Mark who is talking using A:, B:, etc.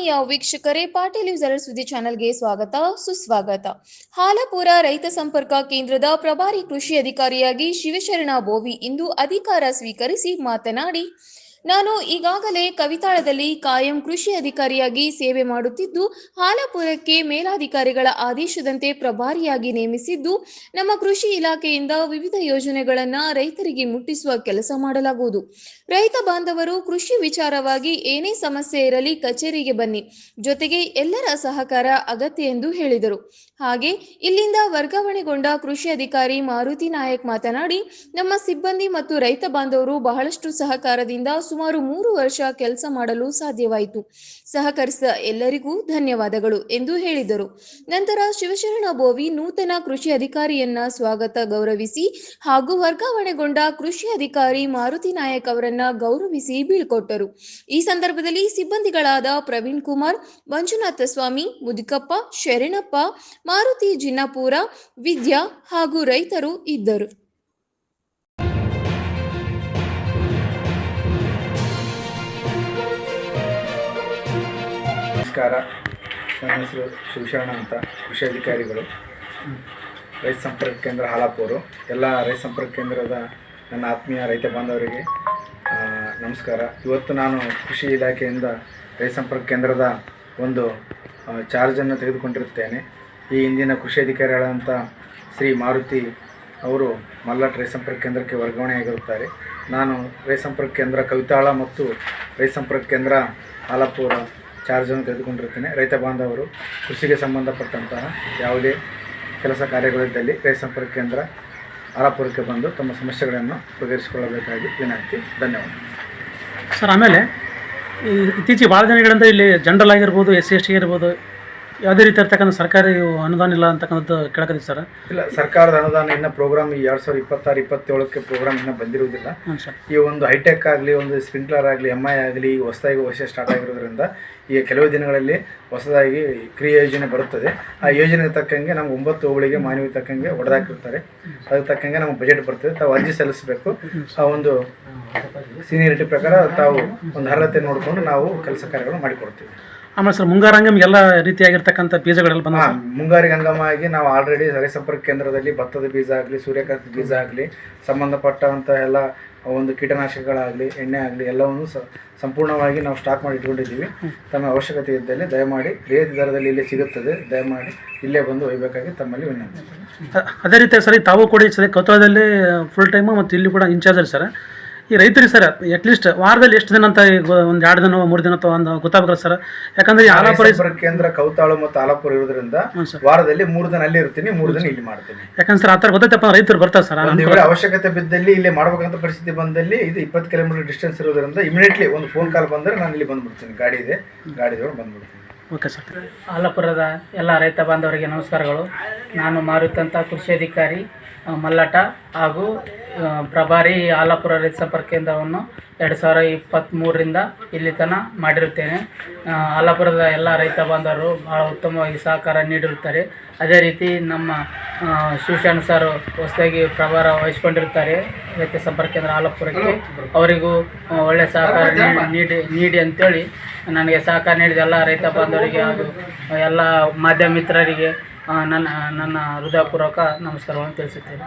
A: ಆತ್ಮೀಯ ವೀಕ್ಷಕರೇ, ಪಾಟೀಲ್ ಯೂಸರ್ ಸುದ್ದಿ ಚಾನೆಲ್ಗೆ ಸ್ವಾಗತ ಸುಸ್ವಾಗತ. ಹಾಲಪುರ ರೈತ ಸಂಪರ್ಕ ಕೇಂದ್ರದ ಪ್ರಭಾರಿ ಕೃಷಿ ಅಧಿಕಾರಿಯಾಗಿ ಶಿವಶರಣ ಬೋವಿ ಇಂದು ಅಧಿಕಾರ ಸ್ವೀಕರಿಸಿ ಮಾತನಾಡಿ, ನಾನು ಈಗಾಗಲೇ ಕವಿತಾಳದಲ್ಲಿ ಕಾಯಂ ಕೃಷಿ ಅಧಿಕಾರಿಯಾಗಿ ಸೇವೆ ಮಾಡುತ್ತಿದ್ದು, ಹಾಲಪುರಕ್ಕೆ ಮೇಲಾಧಿಕಾರಿಗಳ ಆದೇಶದಂತೆ ಪ್ರಭಾರಿಯಾಗಿ ನೇಮಿಸಿದ್ದು, ನಮ್ಮ ಕೃಷಿ ಇಲಾಖೆಯಿಂದ ವಿವಿಧ ಯೋಜನೆಗಳನ್ನು ರೈತರಿಗೆ ಮುಟ್ಟಿಸುವ ಕೆಲಸ ಮಾಡಲಾಗುವುದು. ರೈತ ಬಾಂಧವರು ಕೃಷಿ ವಿಚಾರವಾಗಿ ಏನೇ ಸಮಸ್ಯೆ ಇರಲಿ ಕಚೇರಿಗೆ ಬನ್ನಿ, ಜೊತೆಗೆ ಎಲ್ಲರ ಸಹಕಾರ ಅಗತ್ಯ ಎಂದು ಹೇಳಿದರು. ಹಾಗೆ ಇಲ್ಲಿಂದ ವರ್ಗಾವಣೆಗೊಂಡ ಕೃಷಿ ಅಧಿಕಾರಿ ಮಾರುತಿ ನಾಯಕ್ ಮಾತನಾಡಿ, ನಮ್ಮ ಸಿಬ್ಬಂದಿ ಮತ್ತು ರೈತ ಬಾಂಧವರು ಬಹಳಷ್ಟು ಸಹಕಾರದಿಂದ ಸುಮಾರು 3 ವರ್ಷ ಕೆಲಸ ಮಾಡಲು ಸಾಧ್ಯವಾಯಿತು. ಸಹಕರಿಸಿದ ಎಲ್ಲರಿಗೂ ಧನ್ಯವಾದಗಳು ಎಂದು ಹೇಳಿದರು. ನಂತರ ಶಿವಶರಣ ಬೋವಿ ನೂತನ ಕೃಷಿ ಅಧಿಕಾರಿಯನ್ನ ಸ್ವಾಗತ ಗೌರವಿಸಿ ಹಾಗೂ ವರ್ಗಾವಣೆಗೊಂಡ ಕೃಷಿ ಅಧಿಕಾರಿ ಮಾರುತಿ ನಾಯಕ್ ಅವರನ್ನ ಗೌರವಿಸಿ ಬೀಳ್ಕೊಟ್ಟರು. ಈ ಸಂದರ್ಭದಲ್ಲಿ ಸಿಬ್ಬಂದಿಗಳಾದ ಪ್ರವೀಣ್ ಕುಮಾರ್, ಮಂಜುನಾಥ ಸ್ವಾಮಿ, ಮುದುಕಪ್ಪ, ಶರಣಪ್ಪ, ಮಾರುತಿ ಜಿನ್ನಾಪುರ, ವಿದ್ಯಾ ಹಾಗೂ ರೈತರು ಇದ್ದರು.
B: ನಮಸ್ಕಾರ. ನನ್ನ ಹೆಸರು ಶಿವಶರಣ ಅಂತ, ಕೃಷಿ ಅಧಿಕಾರಿಗಳು, ರೈತ ಸಂಪರ್ಕ ಕೇಂದ್ರ ಹಾಲಾಪುರ. ಎಲ್ಲ ರೈತ ಸಂಪರ್ಕ ಕೇಂದ್ರದ ನನ್ನ ಆತ್ಮೀಯ ರೈತ ಬಾಂಧವರಿಗೆ ನಮಸ್ಕಾರ. ಇವತ್ತು ನಾನು ಕೃಷಿ ಇಲಾಖೆಯಿಂದ ರೈತ ಸಂಪರ್ಕ ಕೇಂದ್ರದ ಒಂದು ಚಾರ್ಜನ್ನು ತೆಗೆದುಕೊಂಡಿರುತ್ತೇನೆ. ಈ ಹಿಂದಿನ ಕೃಷಿ ಅಧಿಕಾರಿಗಳಂಥ ಶ್ರೀ ಮಾರುತಿ ಅವರು ಮಲ್ಲಟ್ ರೈತ ಸಂಪರ್ಕ ಕೇಂದ್ರಕ್ಕೆ ವರ್ಗಾವಣೆಯಾಗಿರುತ್ತಾರೆ. ನಾನು ರೈತ ಸಂಪರ್ಕ ಕೇಂದ್ರ ಕವಿತಾಳ ಮತ್ತು ರೈತ ಸಂಪರ್ಕ ಕೇಂದ್ರ ಹಾಲಾಪುರ ಚಾರ್ಜನ್ನು ತೆಗೆದುಕೊಂಡಿರುತ್ತೇನೆ. ರೈತ ಬಾಂಧವರು ಕೃಷಿಗೆ ಸಂಬಂಧಪಟ್ಟಂತಹ ಯಾವುದೇ ಕೆಲಸ ಕಾರ್ಯಗಳಿದ್ದಲ್ಲಿ ರೈತ ಸಂಪರ್ಕ ಕೇಂದ್ರ ಹಾಲಾಪುರಕ್ಕೆ ಬಂದು ತಮ್ಮ ಸಮಸ್ಯೆಗಳನ್ನು ಬಗೆಹರಿಸಿಕೊಳ್ಳಬೇಕಾಗಿ ವಿನಂತಿ. ಧನ್ಯವಾದ
C: ಸರ್. ಆಮೇಲೆ ಇತ್ತೀಚೆಗೆ ಭಾಳ ದಿನಗಳಿಂದ ಇಲ್ಲಿ ಜನರಲ್ ಆಗಿರ್ಬೋದು, SC/ST ಇರ್ಬೋದು, ಯಾವುದೇ ರೀತಿ ಇರ್ತಕ್ಕಂಥ ಸರ್ಕಾರಿ ಅನುದಾನ ಇಲ್ಲ ಅಂತಕ್ಕಂಥದ್ದು ಕೇಳಕತ್ತೀವಿ ಸರ್.
B: ಇಲ್ಲ, ಸರ್ಕಾರದ ಅನುದಾನ ಇನ್ನು ಪ್ರೋಗ್ರಾಮ್ 2026-27ಕ್ಕೆ ಪ್ರೋಗ್ರಾಮ್ ಇನ್ನೂ ಬಂದಿರುವುದಿಲ್ಲ. ಈ ಒಂದು ಹೈಟೆಕ್ ಆಗಲಿ, ಒಂದು ಸ್ಪ್ರಿಂಕ್ಲರ್ ಆಗಲಿ, MI ಆಗಲಿ ಹೊಸದಾಗಿ ವರ್ಷ ಸ್ಟಾರ್ಟ್ ಆಗಿರೋದ್ರಿಂದ ಈಗ ಕೆಲವು ದಿನಗಳಲ್ಲಿ ಹೊಸದಾಗಿ ಕ್ರಿಯಾ ಯೋಜನೆ ಬರುತ್ತದೆ. ಆ ಯೋಜನೆಗೆ ತಕ್ಕಂಗೆ ನಮ್ಗೆ 9 ಹೋಬಳಿಗೆ ಮಾನವಿ ತಕ್ಕಂಗೆ ಹೊಡೆದಾಕಿರ್ತಾರೆ. ಅದಕ್ಕೆ ತಕ್ಕಂಗೆ ನಮ್ಗೆ ಬಜೆಟ್ ಬರ್ತದೆ. ತಾವು ಅರ್ಜಿ ಸಲ್ಲಿಸಬೇಕು. ಆ ಒಂದು ಸೀನಿಯರಿಟಿ ಪ್ರಕಾರ ತಾವು ಒಂದು ಅರ್ಹತೆ ನೋಡಿಕೊಂಡು ನಾವು ಕೆಲಸ ಕಾರ್ಯಗಳು ಮಾಡಿಕೊಡ್ತೀವಿ.
C: ಆಮೇಲೆ ಸರ್, ಮುಂಗಾರು ಹಂಗಮ ಎಲ್ಲ ರೀತಿಯಾಗಿರ್ತಕ್ಕಂಥ ಬೀಜಗಳೆಲ್ಲ ಬಂದ
B: ಮುಂಗಾರಿಗೆ ಹಂಗಮಾಗಿ ನಾವು ಆಲ್ರೆಡಿ ರೈತ ಸಂಪರ್ಕ ಕೇಂದ್ರದಲ್ಲಿ ಭತ್ತದ ಬೀಜ ಆಗಲಿ, ಸೂರ್ಯಕಾಂತಿ ಬೀಜ ಆಗಲಿ, ಸಂಬಂಧಪಟ್ಟಂಥ ಎಲ್ಲ ಒಂದು ಕೀಟನಾಶಕಗಳಾಗಲಿ, ಎಣ್ಣೆ ಆಗಲಿ ಎಲ್ಲವನ್ನು ಸಂಪೂರ್ಣವಾಗಿ ನಾವು ಸ್ಟಾಕ್ ಮಾಡಿ ಇಟ್ಕೊಂಡಿದ್ದೀವಿ. ತಮ್ಮ ಅವಶ್ಯಕತೆ ಇದ್ದಲ್ಲಿ ದಯಮಾಡಿ ರಿಯಾಯಿತಿ ದರದಲ್ಲಿ ಇಲ್ಲೇ ಸಿಗುತ್ತದೆ, ದಯಮಾಡಿ ಇಲ್ಲೇ ಬಂದು ಒಯ್ಯಬೇಕಾಗಿ ತಮ್ಮಲ್ಲಿ ವಿನಂತಿ.
C: ಅದೇ ರೀತಿ ಸರಿ, ತಾವು ಕೂಡ ಸರಿ ಕೌತಳದಲ್ಲಿ ಫುಲ್ ಟೈಮು ಮತ್ತು ಇಲ್ಲಿ ಕೂಡ ಇನ್ಚಾರ್ಜ್ ಸರ್. ಈ ರೈತರಿಗೆ ಸರ್ ಅಟ್ಲೀಸ್ಟ್ ವಾರದಲ್ಲಿ ಎಷ್ಟು ದಿನ ಅಂತ ಒಂದು 2 ದಿನ 3 ದಿನ ಅಥವಾ ಒಂದು ಗೊತ್ತಾಗಲ್ಲ ಸರ್. ಯಾಕಂದ್ರೆ
B: ಹಾಲಾಪುರ ಕೇಂದ್ರ ಕೌತಾಳು ಮತ್ತು ಹಾಲಾಪುರ ಇರೋದ್ರಿಂದ ವಾರದಲ್ಲಿ 3 ದಿನ ಅಲ್ಲಿ ಇರ್ತೀನಿ, 3 ದಿನ ಇಲ್ಲಿ ಮಾಡ್ತೀನಿ.
C: ಯಾಕಂದ್ರೆ ಸರ್ ಆ ಥರ ಗೊತ್ತೈತಪ್ಪ, ರೈತರು ಬರ್ತಾರೆ ಸರ್.
B: ಒಂದು ವೇಳೆ ಅವಶ್ಯಕತೆ ಬಿದ್ದಲ್ಲಿ ಇಲ್ಲೇ ಮಾಡ್ಬೇಕಂತ ಪರಿಸ್ಥಿತಿ ಬಂದಲ್ಲಿ ಇದು 20 ಕಿಲೋಮೀಟರ್ ಡಿಸ್ಟೆನ್ಸ್ ಇರೋದ್ರಿಂದ ಇಮಿಡಿಯೇಟ್ಲಿ ಒಂದು ಫೋನ್ ಕಾಲ್ ಬಂದರೆ ನಾನು ಇಲ್ಲಿ ಬಂದ್ಬಿಡ್ತೀನಿ. ಗಾಡಿ ಇದೆ, ಗಾಡಿದೊಳಗೆ ಬಂದ್ಬಿಡ್ತೀನಿ.
C: Okay sir.
D: ಹಾಲಾಪುರದ ಎಲ್ಲ ರೈತ ಬಾಂಧವರಿಗೆ ನಮಸ್ಕಾರಗಳು. ನಾನು ಮಾರುತಿ ಅಂತ, ಕೃಷಿ ಅಧಿಕಾರಿ ಮಲ್ಲಟ ಹಾಗೂ ಪ್ರಭಾರಿ ಹಾಲಾಪುರ ರೈತ ಸಂಪರ್ಕ ಕೇಂದ್ರವನ್ನು 2023ರಿಂದ ಇಲ್ಲಿ ತನಕ ಮಾಡಿರುತ್ತೇನೆ. ಹಾಲಾಪುರದ ಎಲ್ಲ ರೈತ ಬಾಂಧವರು ಭಾಳ ಉತ್ತಮವಾಗಿ ಸಹಕಾರ ನೀಡಿರುತ್ತಾರೆ. ಅದೇ ರೀತಿ ನಮ್ಮ ಶಿವಶರಣ ಸರ್ ಹೊಸದಾಗಿ ಪ್ರಭಾರ ವಹಿಸ್ಕೊಂಡಿರ್ತಾರೆ ರೈತ ಸಂಪರ್ಕ ಕೇಂದ್ರ ಹಾಲಾಪುರಕ್ಕೆ. ಅವರಿಗೂ ಒಳ್ಳೆಯ ಸಹಕಾರ ನೀಡಿ ಅಂತೇಳಿ ನನಗೆ ಸಹಕಾರ ನೀಡಿದ ಎಲ್ಲ ರೈತ ಬಾಂಧವರಿಗೆ ಹಾಗೂ ಎಲ್ಲ ಮಾಧ್ಯಮ ಮಿತ್ರರಿಗೆ ನನ್ನ ಹೃದಯಪೂರ್ವಕ ನಮಸ್ಕಾರಗಳನ್ನು ತಿಳಿಸುತ್ತೇನೆ.